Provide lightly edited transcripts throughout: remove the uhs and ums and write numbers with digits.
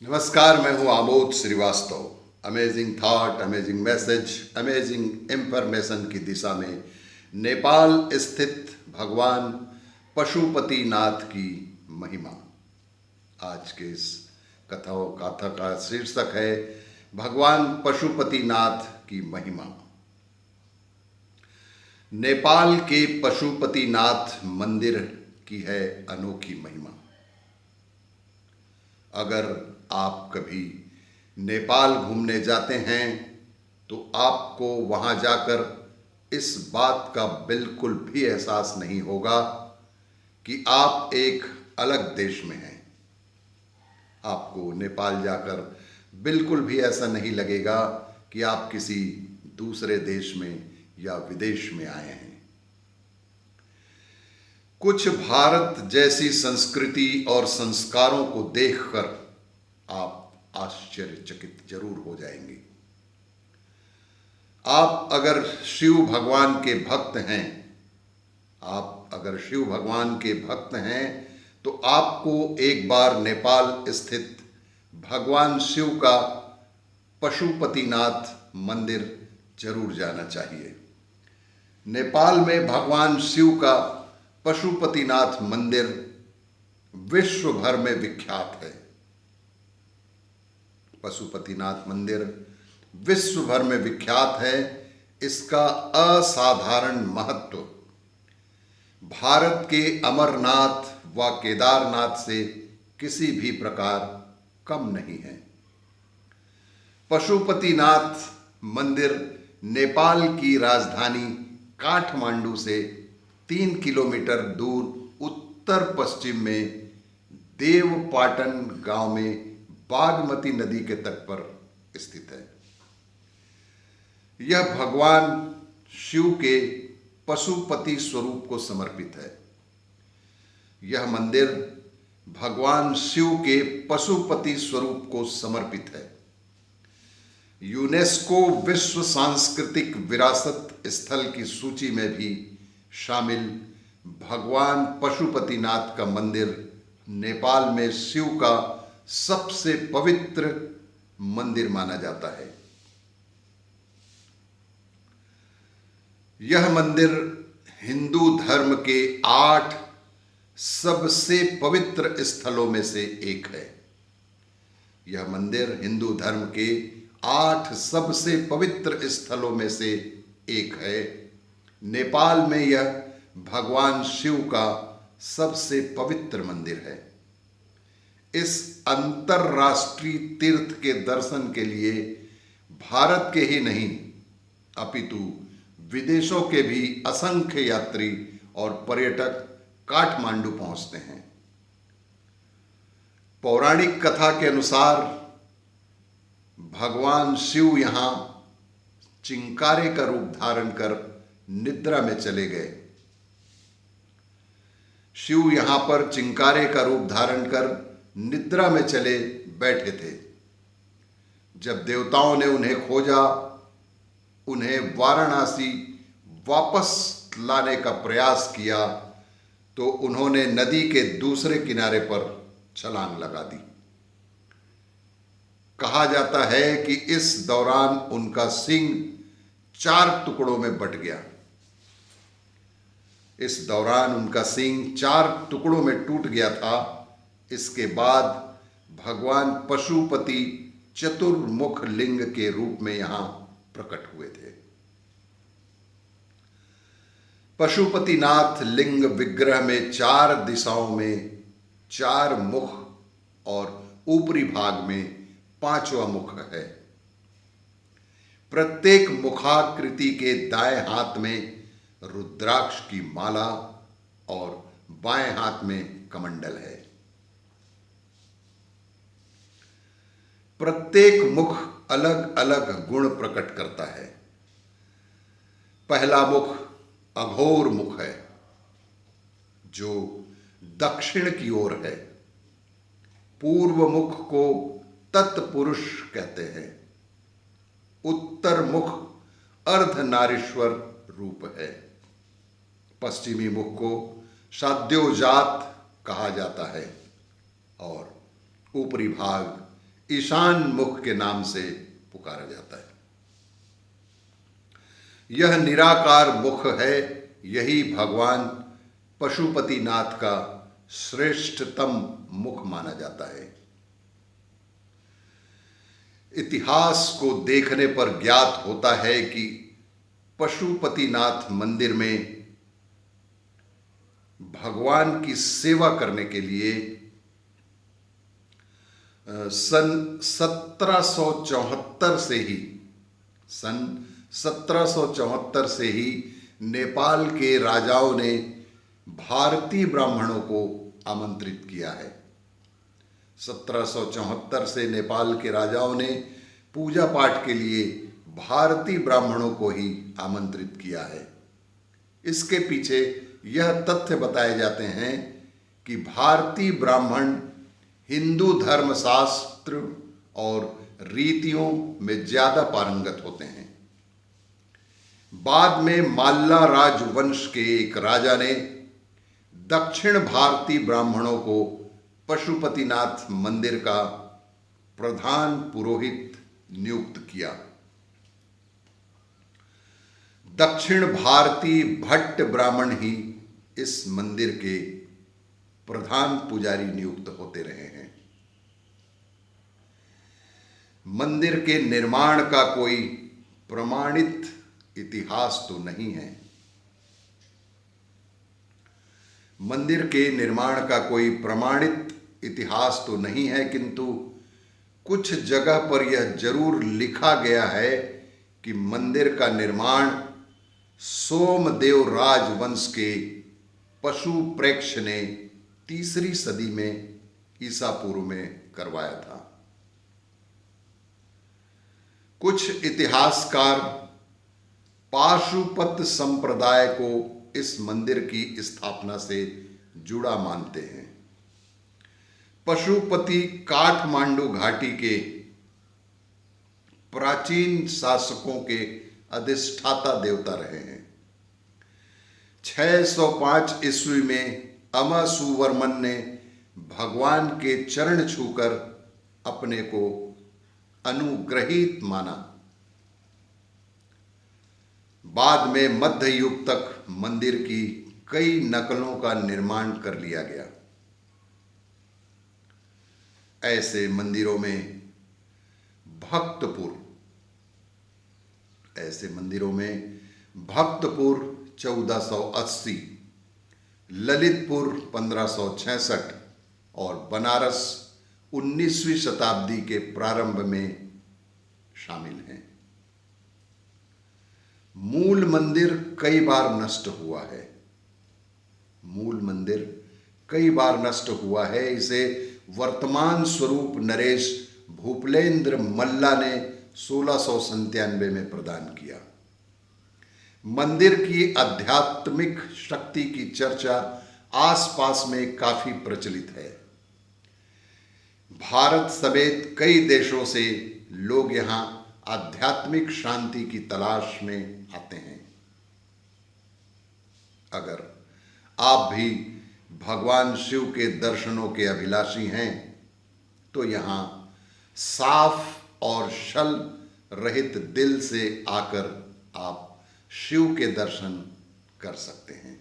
नमस्कार, मैं हूं Amod Srivastava. Amazing thought, amazing message, amazing information की दिशा में नेपाल स्थित भगवान पशुपतिनाथ की महिमा। आज के इस कथा का शीर्षक है भगवान पशुपतिनाथ की महिमा। नेपाल के पशुपतिनाथ मंदिर की है अनोखी महिमा। अगर आप कभी नेपाल घूमने जाते हैं तो आपको वहां जाकर इस बात का बिल्कुल भी एहसास नहीं होगा कि आप एक अलग देश में हैं। आपको नेपाल जाकर बिल्कुल भी ऐसा नहीं लगेगा कि आप किसी दूसरे देश में या विदेश में आए हैं। कुछ भारत जैसी संस्कृति और संस्कारों को देखकर आप आश्चर्यचकित जरूर हो जाएंगे। आप अगर शिव भगवान के भक्त हैं तो आपको एक बार नेपाल स्थित भगवान शिव का पशुपतिनाथ मंदिर जरूर जाना चाहिए। नेपाल में भगवान शिव का पशुपतिनाथ मंदिर विश्व भर में विख्यात है। पशुपतिनाथ मंदिर विश्व भर में विख्यात है। इसका असाधारण महत्व भारत के अमरनाथ व केदारनाथ से किसी भी प्रकार कम नहीं है। पशुपतिनाथ मंदिर नेपाल की राजधानी काठमांडू से 3 किलोमीटर दूर उत्तर पश्चिम में देवपाटन गांव में बागमती नदी के तट पर स्थित है। यह भगवान शिव के पशुपति स्वरूप को समर्पित है। यह मंदिर भगवान शिव के पशुपति स्वरूप को समर्पित है। यूनेस्को विश्व सांस्कृतिक विरासत स्थल की सूची में भी शामिल भगवान पशुपतिनाथ का मंदिर नेपाल में शिव का सबसे पवित्र मंदिर माना जाता है। यह मंदिर हिंदू धर्म के 8 सबसे पवित्र स्थलों में से एक है। यह मंदिर हिंदू धर्म के 8 सबसे पवित्र स्थलों में से एक है। नेपाल में यह भगवान शिव का सबसे पवित्र मंदिर है। इस अंतरराष्ट्रीय तीर्थ के दर्शन के लिए भारत के ही नहीं अपितु विदेशों के भी असंख्य यात्री और पर्यटक काठमांडू पहुंचते हैं। पौराणिक कथा के अनुसार भगवान शिव यहां चिंकारे का रूप धारण कर निद्रा में चले गए। शिव यहां पर चिंकारे का रूप धारण कर निद्रा में चले बैठे थे। जब देवताओं ने उन्हें खोजा, उन्हें वाराणसी वापस लाने का प्रयास किया तो उन्होंने नदी के दूसरे किनारे पर छलांग लगा दी। कहा जाता है कि इस दौरान उनका सिंह 4 टुकड़ों में बट गया। इस दौरान उनका सिंह 4 टुकड़ों में टूट गया था। इसके बाद भगवान पशुपति चतुर्मुख लिंग के रूप में यहां प्रकट हुए थे। पशुपतिनाथ लिंग विग्रह में 4 दिशाओं में 4 मुख और ऊपरी भाग में 5वां मुख है। प्रत्येक मुखाकृति के दाएं हाथ में रुद्राक्ष की माला और बाएं हाथ में कमंडल है। प्रत्येक मुख अलग अलग गुण प्रकट करता है। पहला मुख अघोर मुख है जो दक्षिण की ओर है। पूर्व मुख को तत्पुरुष कहते हैं। उत्तर मुख अर्धनारीश्वर रूप है। पश्चिमी मुख को साध्योजात कहा जाता है और ऊपरी भाग ईशान मुख के नाम से पुकारा जाता है। यह निराकार मुख है, यही भगवान पशुपतिनाथ का श्रेष्ठतम मुख माना जाता है। इतिहास को देखने पर ज्ञात होता है कि पशुपतिनाथ मंदिर में भगवान की सेवा करने के लिए सन 1774 से ही नेपाल के राजाओं ने भारतीय ब्राह्मणों को आमंत्रित किया है। 1774 से नेपाल के राजाओं ने पूजा पाठ के लिए भारतीय ब्राह्मणों को ही आमंत्रित किया है। इसके पीछे यह तथ्य बताए जाते हैं कि भारतीय ब्राह्मण हिंदू धर्मशास्त्र और रीतियों में ज्यादा पारंगत होते हैं। बाद में माल्ला राजवंश के एक राजा ने दक्षिण भारतीय ब्राह्मणों को पशुपतिनाथ मंदिर का प्रधान पुरोहित नियुक्त किया। दक्षिण भारतीय भट्ट ब्राह्मण ही इस मंदिर के प्रधान पुजारी नियुक्त होते रहे हैं। मंदिर के निर्माण का कोई प्रमाणित इतिहास तो नहीं है। मंदिर के निर्माण का कोई प्रमाणित इतिहास तो नहीं है, किंतु कुछ जगह पर यह जरूर लिखा गया है कि मंदिर का निर्माण सोमदेव राजवंश के पशु प्रेक्ष ने 3री सदी में ईसा पूर्व में करवाया था। कुछ इतिहासकार पाशुपत संप्रदाय को इस मंदिर की स्थापना से जुड़ा मानते हैं। पशुपति काठमांडू घाटी के प्राचीन शासकों के अधिष्ठाता देवता रहे हैं। 605 ईस्वी में अमासुवर्मन ने भगवान के चरण छूकर अपने को अनुग्रहित माना। बाद में मध्य युग तक मंदिर की कई नकलों का निर्माण कर लिया गया। ऐसे मंदिरों में भक्तपुर 1480, ललितपुर 1566 और बनारस 19वीं शताब्दी के प्रारंभ में शामिल हैं। मूल मंदिर कई बार नष्ट हुआ है। इसे वर्तमान स्वरूप नरेश भूपलेंद्र मल्ला ने 1697 में प्रदान किया। मंदिर की आध्यात्मिक शक्ति की चर्चा आसपास में काफी प्रचलित है। भारत समेत कई देशों से लोग यहां आध्यात्मिक शांति की तलाश में आते हैं। अगर आप भी भगवान शिव के दर्शनों के अभिलाषी हैं तो यहां साफ और छल रहित दिल से आकर आप शिव के दर्शन कर सकते हैं।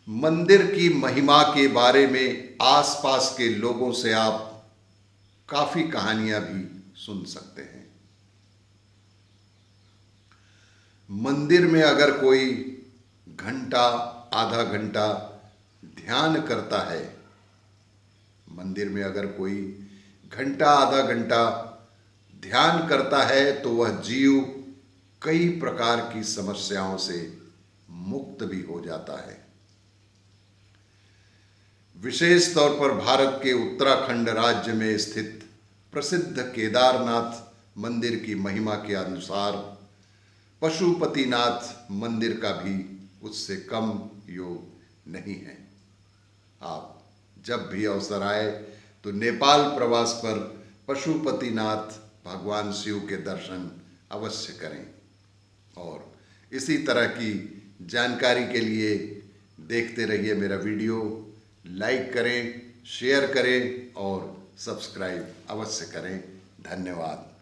मंदिर की महिमा के बारे में आसपास के लोगों से आप काफी कहानियां भी सुन सकते हैं। मंदिर में अगर कोई घंटा आधा घंटा ध्यान करता है तो वह जीव कई प्रकार की समस्याओं से मुक्त भी हो जाता है। विशेष तौर पर भारत के उत्तराखंड राज्य में स्थित प्रसिद्ध केदारनाथ मंदिर की महिमा के अनुसार पशुपतिनाथ मंदिर का भी उससे कम योग नहीं है। आप जब भी अवसर आए तो नेपाल प्रवास पर पशुपतिनाथ भगवान शिव के दर्शन अवश्य करें। और इसी तरह की जानकारी के लिए देखते रहिए मेरा वीडियो। लाइक करें, शेयर करें और सब्सक्राइब अवश्य करें। धन्यवाद।